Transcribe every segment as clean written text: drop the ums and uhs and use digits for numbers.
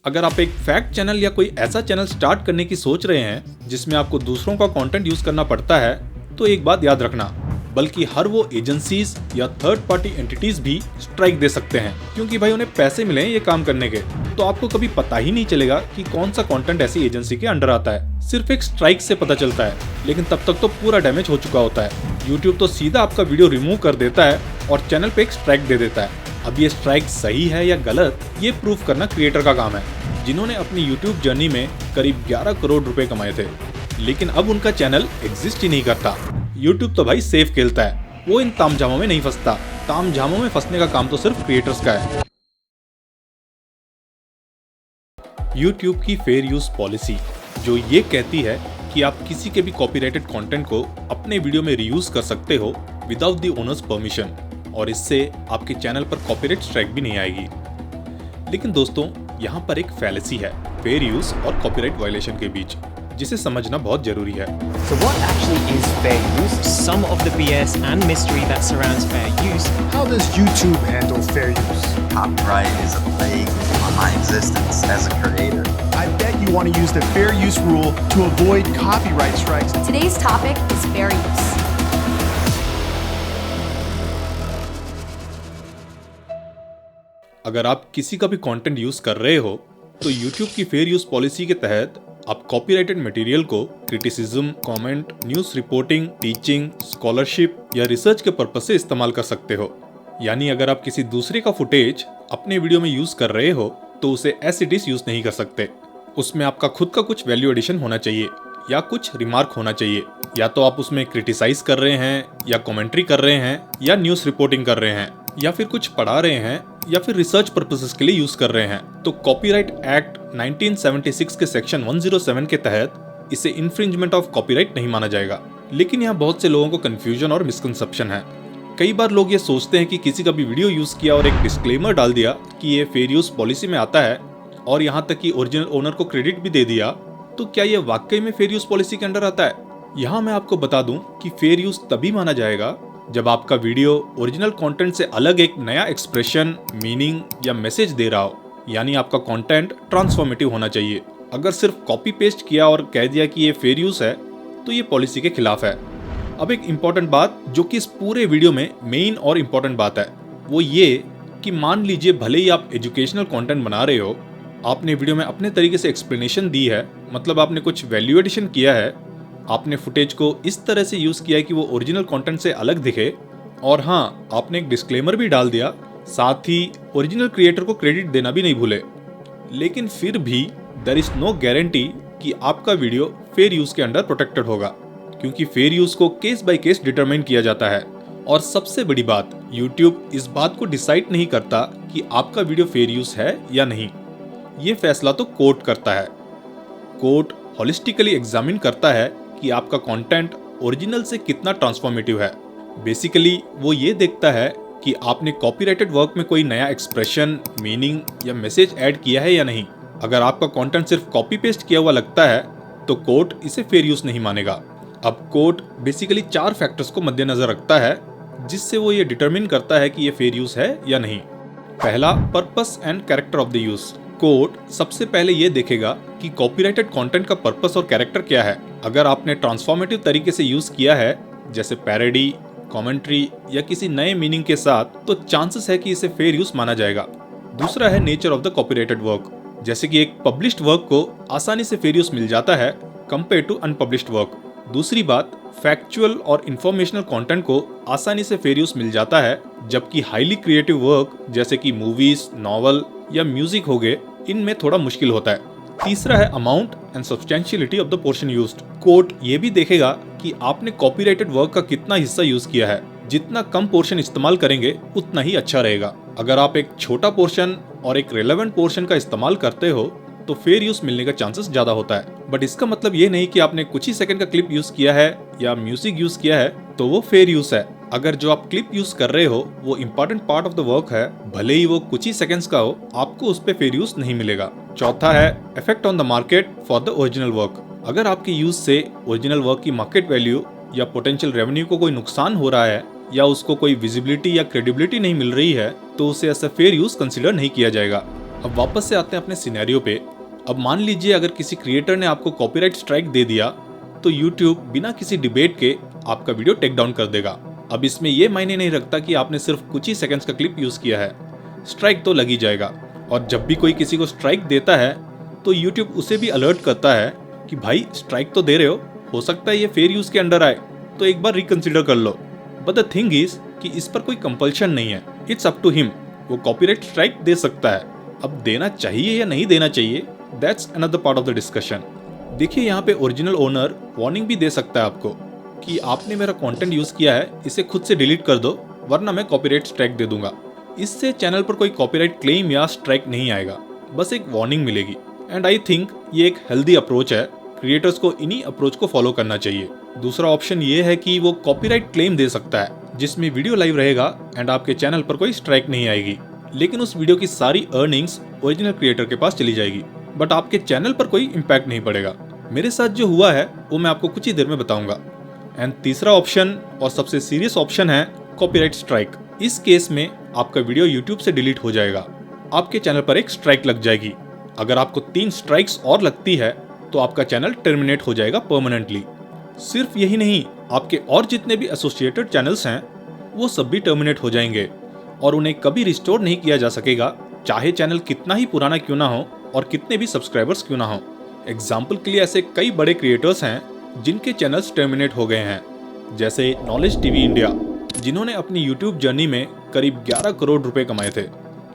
अगर आप एक फैक्ट चैनल या कोई ऐसा चैनल स्टार्ट करने की सोच रहे हैं जिसमें आपको दूसरों का कंटेंट यूज करना पड़ता है, तो एक बात याद रखना, बल्कि हर वो एजेंसीज या थर्ड पार्टी एंटिटीज भी स्ट्राइक दे सकते हैं, क्योंकि भाई उन्हें पैसे मिले हैं ये काम करने के। तो आपको कभी पता ही नहीं चलेगा कि कौन सा कंटेंट ऐसी एजेंसी के अंडर आता है। सिर्फ एक स्ट्राइक से पता चलता है, लेकिन तब तक तो पूरा डैमेज हो चुका होता है। यूट्यूब तो सीधा आपका वीडियो रिमूव कर देता है और चैनल पे एक स्ट्राइक दे देता है। अब ये स्ट्राइक सही है या गलत, ये प्रूफ करना क्रिएटर का काम है, जिन्होंने अपनी यूट्यूब जर्नी में करीब 11 करोड़ रुपए कमाए थे, लेकिन अब उनका चैनल एग्जिस्ट ही नहीं करता। यूट्यूब तो भाई सेफ खेलता है, वो इन तामझामों में नहीं फंसता। तामझामों में फंसने का काम तो सिर्फ क्रिएटर्स का है। यूट्यूब की फेयर यूज पॉलिसी, जो ये कहती है कि आप किसी के भी कॉपीराइटेड कंटेंट को अपने वीडियो में रीयूज कर सकते हो विदाउट द ओनर्स परमिशन, और इससे आपके चैनल पर कॉपीराइट स्ट्राइक भी नहीं आएगी। लेकिन दोस्तों, यहाँ पर एक फैलेसी है फेयर यूज और कॉपीराइट वायलेशन के बीच, जिसे समझना बहुत जरूरी है। So what actually is fair use? Some of the BS and mystery that surrounds fair use. How does YouTube handle fair use? Copyright is a plague on my existence as a creator. I bet you want to use the fair use rule to avoid copyright strikes. Today's topic is fair use. अगर आप किसी का भी content use कर रहे हो, तो YouTube की फेयर यूज पॉलिसी के तहत आप कॉपीराइटेड मटेरियल को criticism, comment, news reporting, teaching, scholarship या रिसर्च के पर्पज से इस्तेमाल कर सकते हो। यानी अगर आप किसी दूसरे का फुटेज अपने वीडियो में यूज कर रहे हो, तो उसे एज इट इज यूज नहीं कर सकते। उसमें आपका खुद का कुछ वैल्यू एडिशन होना चाहिए या कुछ रिमार्क होना चाहिए। या तो आप उसमें क्रिटिसाइज कर रहे हैं, या कमेंट्री कर रहे हैं, या न्यूज रिपोर्टिंग कर रहे हैं, या फिर कुछ पढ़ा रहे हैं, या फिर रिसर्च पर्पसेस के लिए यूज कर रहे हैं। तो कॉपीराइट एक्ट 1976 के सेक्शन 107 के तहत इसे इन्फ्रिंजमेंट ऑफ कॉपीराइट नहीं माना जाएगा। लेकिन यहाँ बहुत से लोगों को कंफ्यूजन और मिसकंसेप्शन है। कई बार लोग ये सोचते हैं कि किसी का भी वीडियो यूज किया और एक डिस्क्लेमर डाल दिया कि ये फेयर यूज पॉलिसी में आता है, और यहाँ तक कि ओरिजिनल ओनर को क्रेडिट भी दे दिया, तो क्या ये वाकई में फेयर यूज पॉलिसी के अंडर आता है? यहाँ मैं आपको बता दूं कि फेयर यूज तभी माना जाएगा जब आपका वीडियो ओरिजिनल कंटेंट से अलग एक नया एक्सप्रेशन, मीनिंग या मैसेज दे रहा हो। यानी आपका कंटेंट ट्रांसफॉर्मेटिव होना चाहिए। अगर सिर्फ कॉपी पेस्ट किया और कह दिया कि ये फेयर यूज है, तो ये पॉलिसी के खिलाफ है। अब एक इम्पॉर्टेंट बात, जो कि इस पूरे वीडियो में मेन और इम्पॉर्टेंट बात है, वो ये कि मान लीजिए भले ही आप एजुकेशनल कंटेंट बना रहे हो, आपने वीडियो में अपने तरीके से एक्सप्लेनेशन दी है, मतलब आपने कुछ वैल्यू एडिशन किया है, आपने फुटेज को इस तरह से यूज किया है कि वो ओरिजिनल कंटेंट से अलग दिखे, और हाँ, आपने एक डिस्क्लेमर भी डाल दिया, साथ ही ओरिजिनल क्रिएटर को क्रेडिट देना भी नहीं भूले। लेकिन फिर भी देयर इज नो गारंटी कि आपका वीडियो फेयर यूज के अंडर प्रोटेक्टेड होगा, क्योंकि फेयर यूज को केस बाय केस डिटरमाइन किया जाता है। और सबसे बड़ी बात, यूट्यूब इस बात को डिसाइड नहीं करता कि आपका वीडियो फेयर यूज है या नहीं। ये फैसला तो कोर्ट करता है। कोर्ट होलिस्टिकली एग्जामिन करता है कि आपका कंटेंट ओरिजिनल से कितना ट्रांसफॉर्मेटिव है। बेसिकली वो ये देखता है कि आपने कॉपीराइटेड वर्क में कोई नया एक्सप्रेशन, मीनिंग या मैसेज ऐड किया है या नहीं। अगर आपका कंटेंट सिर्फ कॉपी पेस्ट किया हुआ लगता है, तो कोर्ट इसे फेयर यूज नहीं मानेगा। अब कोर्ट बेसिकली 4 फैक्टर्स को मद्देनजर रखता है, जिससे वो ये डिटरमिन करता है कि ये फेयर यूज है या नहीं। पहला, purpose and character of the use. Court सबसे पहले ये देखेगा कि कॉपीराइटेड कंटेंट का पर्पस और कैरेक्टर क्या है। अगर आपने ट्रांसफॉर्मेटिव तरीके से यूज किया है, जैसे पैरोडी, कमेंट्री या किसी नए मीनिंग के साथ, तो चांसेस है कि इसे फेयर यूज माना जाएगा। दूसरा है nature of the copyrighted work, जैसे कि एक पब्लिश्ड वर्क को आसानी से फेयर यूज मिल जाता है कंपेयर टू अनपब्लिश्ड वर्क। दूसरी बात, फैक्चुअल और इंफॉर्मेशनल कंटेंट को आसानी से फेयर यूज मिल जाता है, जबकि हाईली क्रिएटिव वर्क जैसे कि मूवीज, नॉवल या म्यूजिक हो गए, इनमें थोड़ा मुश्किल होता है। तीसरा है amount and substantiality of the portion used. Court ये भी देखेगा कि आपने कॉपीराइटेड वर्क का कितना हिस्सा यूज किया है। जितना कम पोर्शन इस्तेमाल करेंगे, उतना ही अच्छा रहेगा। अगर आप एक छोटा पोर्शन और एक रेलेवेंट पोर्शन का इस्तेमाल करते हो, तो फेयर यूज मिलने का चांसेस ज्यादा होता है। बट इसका मतलब ये नहीं कि आपने कुछ ही सेकंड का क्लिप यूज किया है या म्यूजिक यूज किया है तो वो फेयर यूज है। अगर जो आप क्लिप यूज कर रहे हो वो important part of the work है, भले ही वो कुछ ही सेकंड्स का हो, आपको उस पे फेयर यूज नहीं मिलेगा। चौथा है effect on the market for the original work. अगर आपके यूज से ओरिजिनल वर्क की मार्केट वैल्यू या पोटेंशियल रेवेन्यू को कोई नुकसान हो रहा है, या उसको कोई विजिबिलिटी या क्रेडिबिलिटी नहीं मिल रही है, तो उसे ऐसा फेयर यूज कंसिडर नहीं किया जाएगा। अब वापस से आते हैं अपने सिनेरियो पे। अब मान लीजिए अगर किसी क्रिएटर ने आपको कॉपीराइट स्ट्राइक दे दिया तो YouTube बिना किसी डिबेट के आपका वीडियो टेक डाउन कर देगा। अब इसमें यह मायने नहीं रखता कि आपने सिर्फ कुछ ही सेकंड्स का क्लिप यूज किया है, स्ट्राइक तो लग ही जाएगा। और जब भी कोई किसी को स्ट्राइक देता है तो YouTube उसे भी अलर्ट करता है कि भाई स्ट्राइक तो दे रहे हो सकता है ये फेयर यूज के अंडर आए, तो एक बार रिकंसिडर कर लो। बट द थिंग इज कि इस पर कोई कंपल्शन नहीं है, इट्स अप टू हिम। वो कॉपीराइट स्ट्राइक दे सकता है। अब देना चाहिए या नहीं देना चाहिए, that's another part of the discussion. देखिए यहाँ पे ओरिजिनल ओनर वार्निंग भी दे सकता है आपको कि आपने मेरा कंटेंट यूज किया है, इसे खुद से डिलीट कर दो वरना मैं कॉपीराइट स्ट्राइक दे दूंगा। इससे चैनल पर कोई कॉपीराइट क्लेम या स्ट्राइक नहीं आएगा, बस एक वार्निंग मिलेगी। एंड आई थिंक ये एक हेल्दी अप्रोच है, क्रिएटर्स को इन्हीं अप्रोच को फॉलो करना चाहिए। दूसरा ऑप्शन ये है कि वो कॉपीराइट क्लेम दे सकता है जिसमें वीडियो लाइव रहेगा एंड आपके चैनल पर कोई स्ट्राइक नहीं आएगी, लेकिन उस वीडियो की सारी अर्निंग्स ओरिजिनल क्रिएटर के पास चली जाएगी, बट आपके चैनल पर कोई इम्पैक्ट नहीं पड़ेगा। मेरे साथ जो हुआ है वो मैं आपको कुछ ही देर में बताऊंगा। एंड तीसरा ऑप्शन और सबसे सीरियस ऑप्शन है कॉपीराइट स्ट्राइक। इस केस में आपका वीडियो यूट्यूब से डिलीट हो जाएगा, आपके चैनल पर एक स्ट्राइक लग जाएगी। अगर आपको 3 स्ट्राइक्स और लगती है तो आपका चैनल टर्मिनेट हो जाएगा परमानेंटली। सिर्फ यही नहीं, आपके और जितने भी एसोसिएटेड चैनल्स हैं वो सब भी टर्मिनेट हो जाएंगे और उन्हें कभी रिस्टोर नहीं किया जा सकेगा, चाहे चैनल कितना ही पुराना क्यों ना हो और कितने भी सब्सक्राइबर्स क्यों ना हो। एग्जाम्पल के लिए ऐसे कई बड़े क्रिएटर्स हैं जिनके चैनल्स टर्मिनेट हो गए हैं, जैसे नॉलेज टीवी इंडिया, जिन्होंने अपनी यूट्यूब जर्नी में करीब 11 करोड़ रुपए कमाए थे,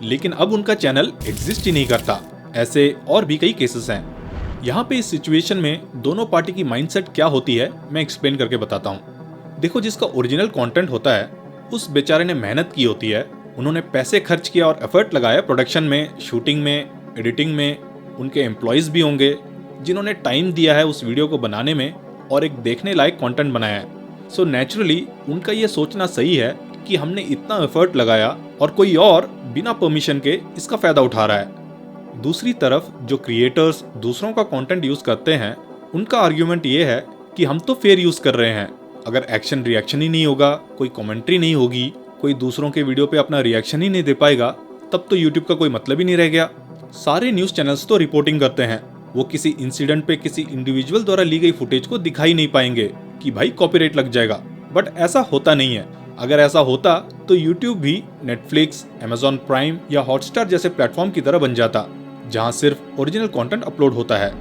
लेकिन अब उनका चैनल एग्जिस्ट ही नहीं करता। ऐसे और भी कई केसेस हैं। यहाँ पे इस सिचुएशन में दोनों पार्टी की माइंडसेट क्या होती है मैं एक्सप्लेन करके बताता हूँ। देखो, जिसका ओरिजिनल कंटेंट होता है उस बेचारे ने मेहनत की होती है, उन्होंने पैसे खर्च किया और एफर्ट लगाया प्रोडक्शन में, शूटिंग में, एडिटिंग में। उनके एम्प्लॉयज़ भी होंगे जिन्होंने टाइम दिया है उस वीडियो को बनाने में और एक देखने लायक कंटेंट बनाया है। सो नेचुरली उनका ये सोचना सही है कि हमने इतना एफर्ट लगाया और कोई और बिना परमिशन के इसका फ़ायदा उठा रहा है। दूसरी तरफ जो क्रिएटर्स दूसरों का कंटेंट यूज़ करते हैं उनका आर्ग्यूमेंट ये है कि हम तो फेयर यूज़ कर रहे हैं, अगर एक्शन रिएक्शन ही नहीं होगा, कोई कमेंट्री नहीं होगी, कोई दूसरों के वीडियो पे अपना रिएक्शन ही नहीं दे पाएगा, तब तो यूट्यूब का कोई मतलब ही नहीं रह गया। सारे न्यूज़ चैनल्स तो रिपोर्टिंग करते हैं, वो किसी इंसिडेंट पे किसी इंडिविजुअल द्वारा ली गई फुटेज को दिखा ही नहीं पाएंगे कि भाई कॉपीराइट लग जाएगा। बट ऐसा होता नहीं है। अगर ऐसा होता तो यूट्यूब भी नेटफ्लिक्स, अमेजॉन प्राइम या हॉटस्टार जैसे प्लेटफॉर्म की तरह बन जाता, जहां सिर्फ ओरिजिनल कंटेंट अपलोड होता है।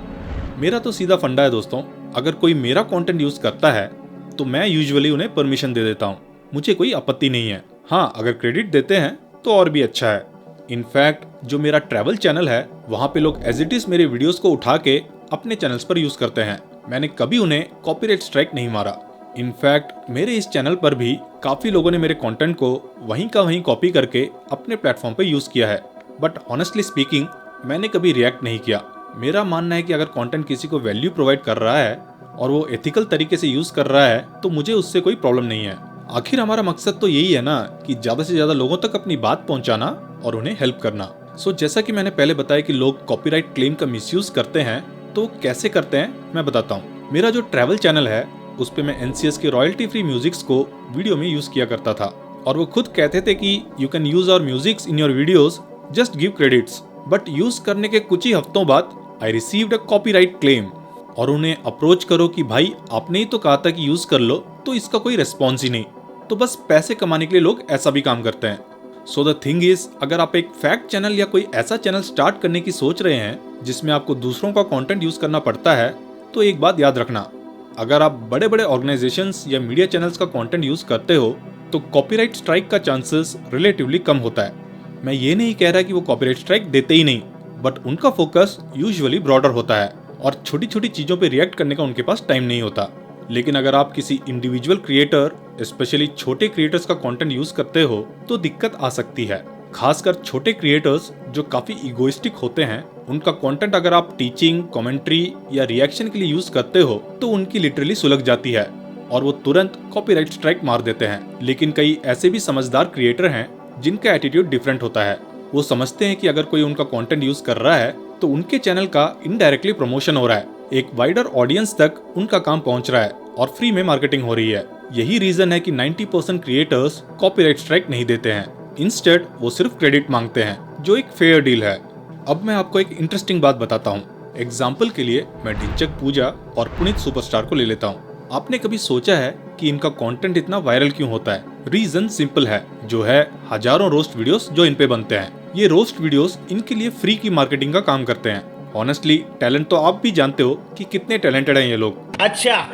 मेरा तो सीधा फंडा है दोस्तों, अगर कोई मेरा कंटेंट यूज करता है तो मैं यूजुअली उन्हें परमिशन दे देता हूं, मुझे कोई आपत्ति नहीं है। हाँ, अगर क्रेडिट देते हैं तो और भी अच्छा है। इनफैक्ट जो मेरा ट्रैवल चैनल है वहाँ पे लोग एज इट इज मेरे वीडियोस को उठा के अपने चैनल्स पर यूज करते हैं, मैंने कभी उन्हें कॉपीराइट स्ट्राइक नहीं मारा। इनफैक्ट मेरे इस चैनल पर भी काफी लोगों ने मेरे कंटेंट को वहीं का वहीं कॉपी करके अपने प्लेटफॉर्म पर यूज किया है, बट ऑनेस्टली स्पीकिंग मैंने कभी रिएक्ट नहीं किया। मेरा मानना है कि अगर कंटेंट किसी को वैल्यू प्रोवाइड कर रहा है और वो एथिकल तरीके से यूज कर रहा है तो मुझे उससे कोई प्रॉब्लम नहीं है। आखिर हमारा मकसद तो यही है ना कि ज्यादा से ज्यादा लोगों तक अपनी बात पहुंचाना और उन्हें हेल्प करना। सो जैसा कि मैंने पहले बताया कि लोग कॉपीराइट क्लेम का मिसयूज करते हैं, तो कैसे करते हैं मैं बताता हूँ। मेरा जो ट्रैवल चैनल है उस पे मैं NCS के रॉयल्टी फ्री म्यूजिक्स को वीडियो में यूज किया करता था और वो खुद कहते थे कि you can use our musics in your videos, just give credits. But use करने के कुछ ही हफ्तों बाद I received a copyright claim और उन्हें अप्रोच करो कि भाई आपने ही तो कहा था कि यूज कर लो, तो इसका कोई रिस्पॉन्स ही नहीं। तो बस पैसे कमाने के लिए लोग ऐसा भी काम करते हैं। सो द थिंग इज, अगर आप एक फैक्ट चैनल या कोई ऐसा चैनल स्टार्ट करने की सोच रहे हैं जिसमें आपको दूसरों का कंटेंट यूज करना पड़ता है, तो एक बात याद रखना, अगर आप बड़े बड़े ऑर्गेनाइजेशंस या मीडिया चैनल्स का कंटेंट यूज करते हो तो कॉपीराइट स्ट्राइक का चांसेस रिलेटिवली कम होता है। मैं ये नहीं कह रहा कि वो कॉपीराइट स्ट्राइक देते ही नहीं, बट उनका फोकस यूजुअली ब्रॉडर होता है और छोटी छोटी चीजों पे रिएक्ट करने का उनके पास टाइम नहीं होता। लेकिन अगर आप किसी इंडिविजुअल क्रिएटर, स्पेशली छोटे क्रिएटर्स का कंटेंट यूज करते हो तो दिक्कत आ सकती है। खासकर छोटे क्रिएटर्स जो काफी इगोइस्टिक होते हैं, उनका कंटेंट अगर आप टीचिंग, कमेंट्री या रिएक्शन के लिए यूज करते हो तो उनकी लिटरली सुलग जाती है और वो तुरंत कॉपीराइट स्ट्राइक मार देते हैं। लेकिन कई ऐसे भी समझदार क्रिएटर हैं जिनका एटीट्यूड डिफरेंट होता है। वो समझते हैं कि अगर कोई उनका कंटेंट यूज कर रहा है तो उनके चैनल का इनडायरेक्टली प्रमोशन हो रहा है, एक वाइडर ऑडियंस तक उनका काम पहुंच रहा है और फ्री में मार्केटिंग हो रही है। यही रीजन है कि 90% क्रिएटर्स कॉपीराइट स्ट्राइक नहीं देते हैं, इंस्टेड वो सिर्फ क्रेडिट मांगते हैं, जो एक फेयर डील है। अब मैं आपको एक इंटरेस्टिंग बात बताता हूँ। एग्जाम्पल के लिए मैं ढिंचक पूजा और पुनीत सुपरस्टार को ले लेता हूँ। आपने कभी सोचा है कि इनका कंटेंट इतना वायरल क्यों होता है? रीजन सिंपल है, जो है हजारों रोस्ट वीडियोस जो इन पे बनते हैं। ये रोस्ट वीडियोस इनके लिए फ्री की मार्केटिंग का काम करते हैं। ऑनेस्टली टैलेंट तो आप भी जानते हो कि कितने टैलेंटेड हैं ये लोग। अच्छा।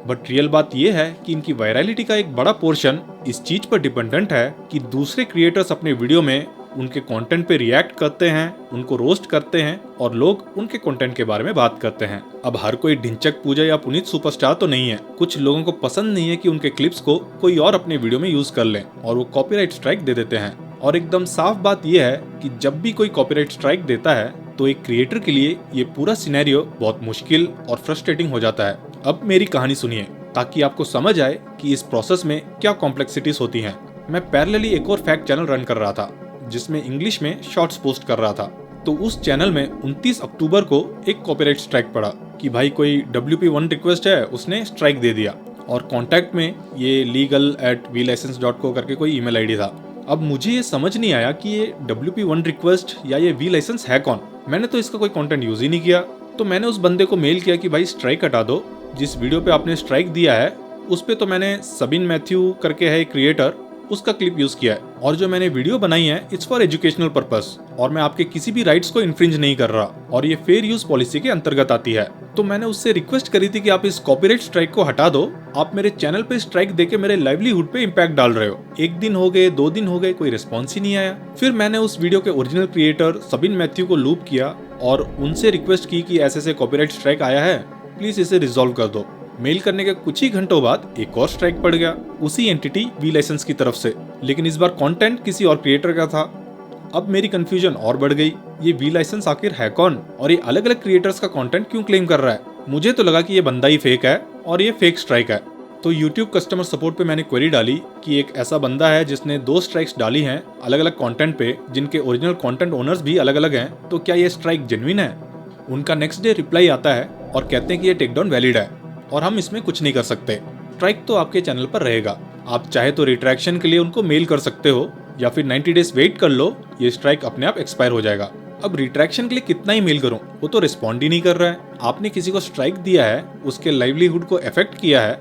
बट रियल बात ये है कि इनकी वायरलिटी का एक बड़ा पोर्शन इस चीज पर डिपेंडेंट है कि दूसरे क्रिएटर्स अपने वीडियो में उनके कंटेंट पे रिएक्ट करते हैं, उनको रोस्ट करते हैं और लोग उनके कंटेंट के बारे में बात करते हैं। अब हर कोई ढिंचक पूजा या पुनीत सुपरस्टार तो नहीं है। कुछ लोगों को पसंद नहीं है कि उनके क्लिप्स को कोई और अपने वीडियो में यूज कर ले और वो कॉपीराइट स्ट्राइक दे देते हैं। और एकदम साफ बात यह है कि जब भी कोई कॉपीराइट स्ट्राइक देता है तो एक क्रिएटर के लिए ये पूरा सिनेरियो बहुत मुश्किल और फ्रस्ट्रेटिंग हो जाता है। अब मेरी कहानी सुनिए ताकि आपको समझ आए कि इस प्रोसेस में क्या कॉम्प्लेक्सिटीज होती हैं। मैं पैरेलली एक और फैक्ट चैनल रन कर रहा था जिसमें इंग्लिश में शॉर्ट्स पोस्ट कर रहा था। तो उस चैनल में 29 अक्टूबर को एक कॉपीराइट स्ट्राइक पड़ा कि भाई कोई WP1 रिक्वेस्ट है, उसने स्ट्राइक दे दिया और कॉन्टैक्ट में ये legal@vlicense.co करके कोई ईमेल आईडी था। अब मुझे ये समझ नहीं आया कि ये WP1 रिक्वेस्ट या ये vLicense है कौन। मैंने तो इसका कोई कंटेंट यूज ही नहीं किया। तो मैंने उस बंदे को मेल किया कि भाई स्ट्राइक हटा दो, जिस वीडियो पे आपने स्ट्राइक दिया है उस पे तो मैंने सबिन मैथ्यू करके है एक क्रिएटर, उसका क्लिप यूज किया है और जो मैंने वीडियो बनाई है इट्स फॉर एजुकेशनल पर्पस और मैं आपके किसी भी राइट्स को इन्फ्रिंज नहीं कर रहा और ये फेयर यूज पॉलिसी के अंतर्गत आती है। तो मैंने उससे रिक्वेस्ट करी थी कि आप इस कॉपीराइट स्ट्राइक को हटा दो। आप मेरे चैनल पे स्ट्राइक देके मेरे लाइवलीहुड पे इम्पैक्ट डाल रहे हो। 1 दिन हो गए, 2 दिन हो गए, कोई रिस्पॉन्स ही नहीं आया। फिर मैंने उस वीडियो के ओरिजिनल क्रिएटर सबिन मैथ्यू को लूप किया और उनसे रिक्वेस्ट की कि ऐसे कॉपीराइट स्ट्राइक आया है, प्लीज इसे रिजॉल्व कर दो। मेल करने के कुछ ही घंटों बाद एक और स्ट्राइक पड़ गया उसी एंटिटी vLicense की तरफ से, लेकिन इस बार कंटेंट किसी और क्रिएटर का था। अब मेरी कंफ्यूजन और बढ़ गई, ये vLicense आखिर है कौन और ये अलग अलग क्रिएटर्स का कंटेंट क्यों क्लेम कर रहा है? मुझे तो लगा कि ये बंदा ही फेक है और ये फेक स्ट्राइक है। तो YouTube कस्टमर सपोर्ट पे मैंने क्वेरी डाली कि एक ऐसा बंदा है जिसने 2 स्ट्राइक्स डाली हैं अलग अलग कंटेंट पे, जिनके ओरिजिनल कंटेंट ओनर्स भी अलग अलग हैं, तो क्या ये स्ट्राइक जेन्युइन है? उनका नेक्स्ट डे रिप्लाई आता है और कहते हैं कि ये टेकडाउन वैलिड है और हम इसमें कुछ नहीं कर सकते। स्ट्राइक तो आपके चैनल पर रहेगा। आप चाहे तो रिट्रैक्शन के लिए उनको मेल कर सकते हो या फिर 90 डेज वेट कर लो, ये स्ट्राइक अपने आप एक्सपायर हो जाएगा। अब रिट्रैक्शन के लिए कितना ही मेल करूं, वो तो रिस्पॉन्ड ही नहीं कर रहा है। आपने किसी को स्ट्राइक दिया है, उसके लाइवलीहुड को अफेक्ट किया है,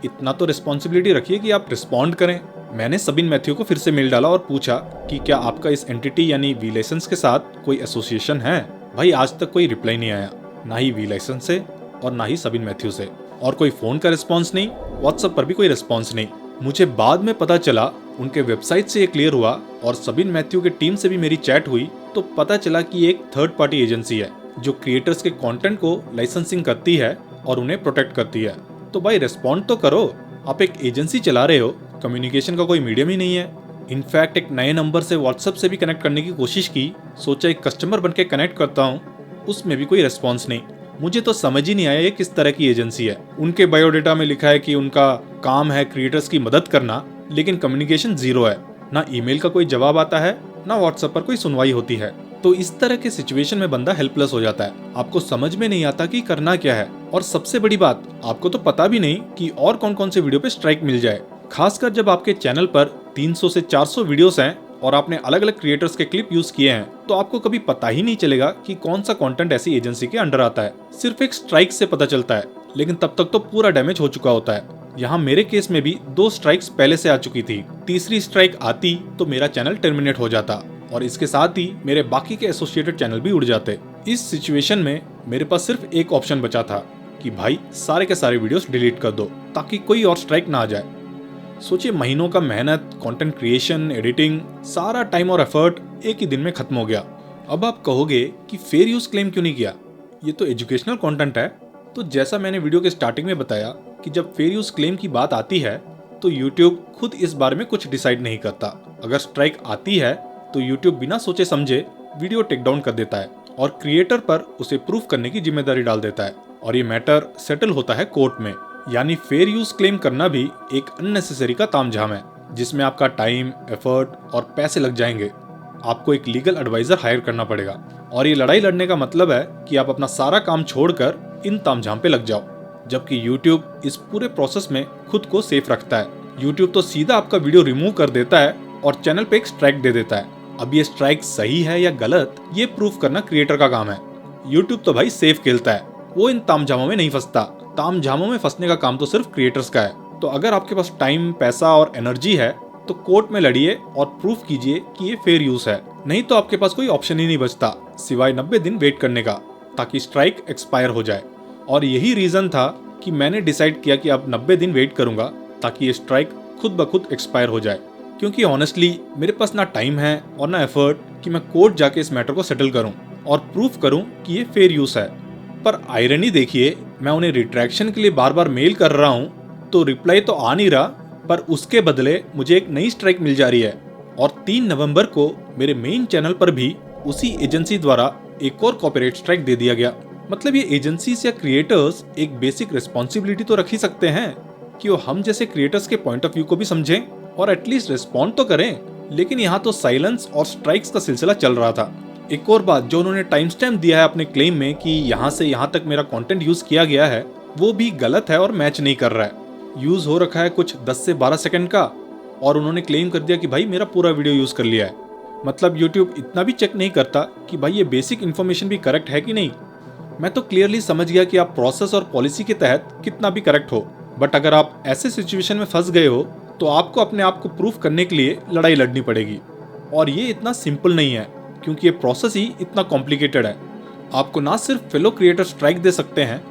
इतना तो रिस्पॉन्सिबिलिटी रखिए कि आप रिस्पॉन्ड करें। मैंने सबिन मैथ्यू को फिर से मेल डाला और पूछा कि क्या आपका इस एंटिटी यानी vLicense के साथ कोई एसोसिएशन है? भाई आज तक कोई रिप्लाई नहीं आया, ना ही vLicense से और ना ही सबिन मैथ्यू से, और कोई फोन का रिस्पॉन्स नहीं, व्हाट्सएप पर भी कोई रिस्पॉन्स नहीं। मुझे बाद में पता चला, उनके वेबसाइट से ये क्लियर हुआ और सबिन मैथ्यू के टीम से भी मेरी चैट हुई तो पता चला कि एक थर्ड पार्टी एजेंसी है जो क्रिएटर्स के कंटेंट को लाइसेंसिंग करती है और उन्हें प्रोटेक्ट करती है। तो भाई रिस्पॉन्ड तो करो, आप एक एजेंसी चला रहे हो, कम्युनिकेशन का कोई मीडियम ही नहीं है। इनफैक्ट एक नए नंबर से व्हाट्सएप से भी कनेक्ट करने की कोशिश की, सोचा एक कस्टमर बन के कनेक्ट करता हूँ, उसमें भी कोई रिस्पॉन्स नहीं। मुझे तो समझ ही नहीं आया ये किस तरह की एजेंसी है। उनके बायोडेटा में लिखा है कि उनका काम है क्रिएटर्स की मदद करना, लेकिन कम्युनिकेशन जीरो है। ना ईमेल का कोई जवाब आता है, ना व्हाट्सएप पर कोई सुनवाई होती है। तो इस तरह के सिचुएशन में बंदा हेल्पलेस हो जाता है। आपको समझ में नहीं आता कि करना क्या है, और सबसे बड़ी बात, आपको तो पता भी नहीं कि और कौन कौन से वीडियो पे स्ट्राइक मिल जाए। खासकर जब आपके चैनल पर 300 से 400 वीडियोस हैं और आपने अलग अलग क्रिएटर्स के क्लिप यूज किए हैं, तो आपको कभी पता ही नहीं चलेगा कि कौन सा कंटेंट ऐसी एजेंसी के अंडर आता है। सिर्फ एक स्ट्राइक से पता चलता है, लेकिन तब तक तो पूरा डैमेज हो चुका होता है। यहाँ मेरे केस में भी 2 स्ट्राइक्स पहले से आ चुकी थी। तीसरी स्ट्राइक आती तो मेरा चैनल टर्मिनेट हो जाता और इसके साथ ही मेरे बाकी के एसोसिएटेड चैनल भी उड़ जाते। इस सिचुएशन में मेरे पास सिर्फ एक ऑप्शन बचा था कि भाई सारे के सारे वीडियोस डिलीट कर दो ताकि कोई और स्ट्राइक ना आ जाए। सोचिए, महीनों का मेहनत, कंटेंट क्रिएशन, एडिटिंग, सारा टाइम और एफर्ट एक ही दिन में खत्म हो गया। अब आप कहोगे कि फेयर यूज क्लेम क्यों नहीं किया, ये तो एजुकेशनल कंटेंट है। तो जैसा मैंने वीडियो के स्टार्टिंग में बताया कि जब फेयर यूज क्लेम की बात आती है तो YouTube खुद इस बारे में कुछ डिसाइड नहीं करता। अगर स्ट्राइक आती है तो YouTube बिना सोचे समझे वीडियो टेक डाउन कर देता है और क्रिएटर पर उसे प्रूफ करने की जिम्मेदारी डाल देता है, और ये मैटर सेटल होता है कोर्ट में। यानी फेयर यूज क्लेम करना भी एक अननेसेसरी का तामझाम है जिसमें आपका टाइम, एफर्ट और पैसे लग जाएंगे। आपको एक लीगल एडवाइजर हायर करना पड़ेगा, और ये लड़ाई लड़ने का मतलब है कि आप अपना सारा काम छोड़कर इन तामझाम पे लग जाओ। जबकि YouTube इस पूरे प्रोसेस में खुद को सेफ रखता है। YouTube तो सीधा आपका वीडियो रिमूव कर देता है और चैनल पे एक स्ट्राइक दे देता है। अब ये स्ट्राइक सही है या गलत, ये प्रूफ करना क्रिएटर का काम है। यूट्यूब तो भाई सेफ खेलता है, वो इन तामझामों में नहीं फंसता। तामझामों में फंसने का काम तो सिर्फ क्रिएटर्स का है। तो अगर आपके पास टाइम, पैसा और एनर्जी है तो कोर्ट में लड़िए और प्रूफ कीजिए कि ये फेयर यूज है। नहीं तो आपके पास कोई ऑप्शन ही नहीं बचता सिवाय 90 दिन वेट करने का, ताकि स्ट्राइक एक्सपायर हो जाए। और यही रीजन था कि मैंने डिसाइड किया कि अब 90 दिन वेट करूंगा ताकि ये स्ट्राइक खुद ब खुद एक्सपायर हो जाए। क्योंकि ऑनेस्टली मेरे पास ना टाइम है और ना एफर्ट कि मैं कोर्ट जाके इस मैटर को सेटल करूं और प्रूफ करूं कि ये फेयर यूज है। पर आयरनी देखिए, मैं उन्हें रिट्रैक्शन के लिए बार बार मेल कर रहा हूं तो रिप्लाई तो आ नहीं रहा, पर उसके बदले मुझे एक नई स्ट्राइक मिल जा रही है। और 3 नवंबर को मेरे मेन चैनल पर भी उसी एजेंसी द्वारा एक और कॉपीराइट स्ट्राइक दे दिया गया। मतलब ये एजेंसीज या क्रिएटर्स एक बेसिक रिस्पॉन्सिबिलिटी तो रख ही सकते हैं कि वो हम जैसे क्रिएटर्स के पॉइंट ऑफ व्यू को भी समझें और एटलीस्ट रिस्पॉन्ड तो करें। लेकिन यहाँ तो साइलेंस और स्ट्राइक्स का सिलसिला चल रहा था। एक और बात, जो उन्होंने टाइम स्टैम्प दिया है अपने क्लेम में कि यहाँ से यहाँ तक मेरा कंटेंट यूज किया गया है, वो भी गलत है और मैच नहीं कर रहा है। यूज हो रखा है कुछ 10 से 12 सेकंड का और उन्होंने क्लेम कर दिया कि भाई मेरा पूरा वीडियो यूज कर लिया है। मतलब यूट्यूब इतना भी चेक नहीं करता कि भाई ये बेसिक इन्फॉर्मेशन भी करेक्ट है कि नहीं। मैं तो क्लियरली समझ गया कि आप प्रोसेस और पॉलिसी के तहत कितना भी करेक्ट हो, बट अगर आप ऐसे सिचुएशन में फंस गए हो तो आपको अपने आप को प्रूफ करने के लिए लड़ाई लड़नी पड़ेगी। और ये इतना सिंपल नहीं है क्योंकि ये प्रोसेस ही इतना कॉम्प्लिकेटेड है। आपको ना सिर्फ फेलो क्रिएटर स्ट्राइक दे सकते हैं,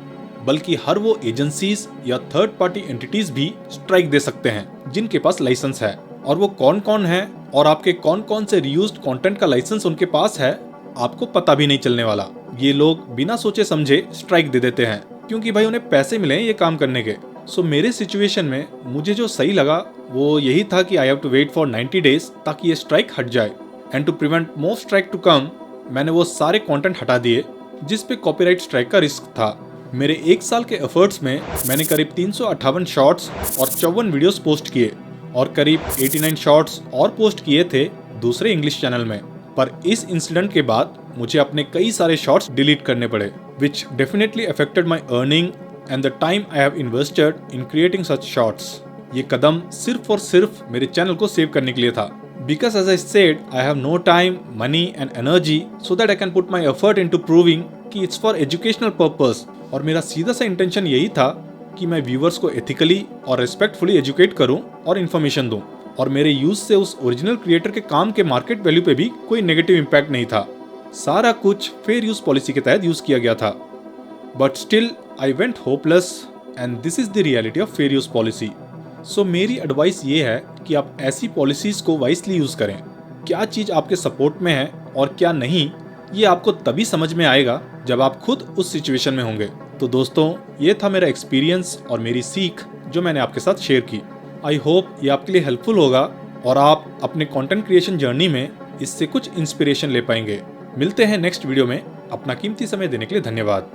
बल्कि हर वो एजेंसीज या थर्ड पार्टी एंटिटीज भी स्ट्राइक दे सकते हैं जिनके पास लाइसेंस है। और वो कौन कौन है और आपके कौन कौन से रीयूज्ड कंटेंट का लाइसेंस उनके पास है, आपको पता भी नहीं चलने वाला। ये लोग बिना सोचे समझे स्ट्राइक दे देते हैं क्योंकि भाई उन्हें पैसे मिले हैं ये काम करने के। सो मेरे सिचुएशन में मुझे जो सही लगा वो यही था कि I have to wait for 90 days ताकि ये स्ट्राइक हट जाए। And to prevent more strike to come, मैंने वो सारे कंटेंट हटा दिए जिस पे कॉपीराइट स्ट्राइक का रिस्क था। मेरे 1 साल के एफर्ट्स में मैंने करीब 358 शॉर्ट्स और 54 वीडियोस पोस्ट किए और करीब 89 शॉर्ट्स और पोस्ट किए थे दूसरे इंग्लिश चैनल में। पर इस इंसिडेंट के बाद मुझे अपने कई सारे शॉर्ट्स डिलीट करने पड़े, विच definitely affected my earning and the time I have invested in creating such shorts. ये कदम सिर्फ और सिर्फ मेरे चैनल को सेव करने के लिए था। Because as I said, I have no time, money and energy so that I can put my effort into proving कि it's for educational purpose। और मेरा सीधा सा इंटेंशन यही था कि मैं व्यूवर्स को एथिकली और रिस्पेक्टफुली एजुकेट करूं और इन्फॉर्मेशन दूं, और मेरे यूज से उस ओरिजिनल क्रिएटर के काम के मार्केट वैल्यू पे भी कोई नेगेटिव इम्पैक्ट नहीं था। सारा कुछ फेयर यूज पॉलिसी के तहत यूज किया गया था। But still I went hopeless and this is the reality of fair use policy. So मेरी एडवाइस ये है कि आप ऐसी पॉलिसीज को वाइसली यूज करें। क्या चीज आपके सपोर्ट में है और क्या नहीं, ये आपको तभी समझ में आएगा जब आप खुद उस सिचुएशन में होंगे। तो दोस्तों, ये था मेरा एक्सपीरियंस और मेरी सीख जो मैंने आपके साथ शेयर की। आई होप ये आपके लिए हेल्पफुल होगा और आप अपने कंटेंट क्रिएशन जर्नी में इससे कुछ इंस्पिरेशन ले पाएंगे। मिलते हैं नेक्स्ट वीडियो में। अपना कीमती समय देने के लिए धन्यवाद।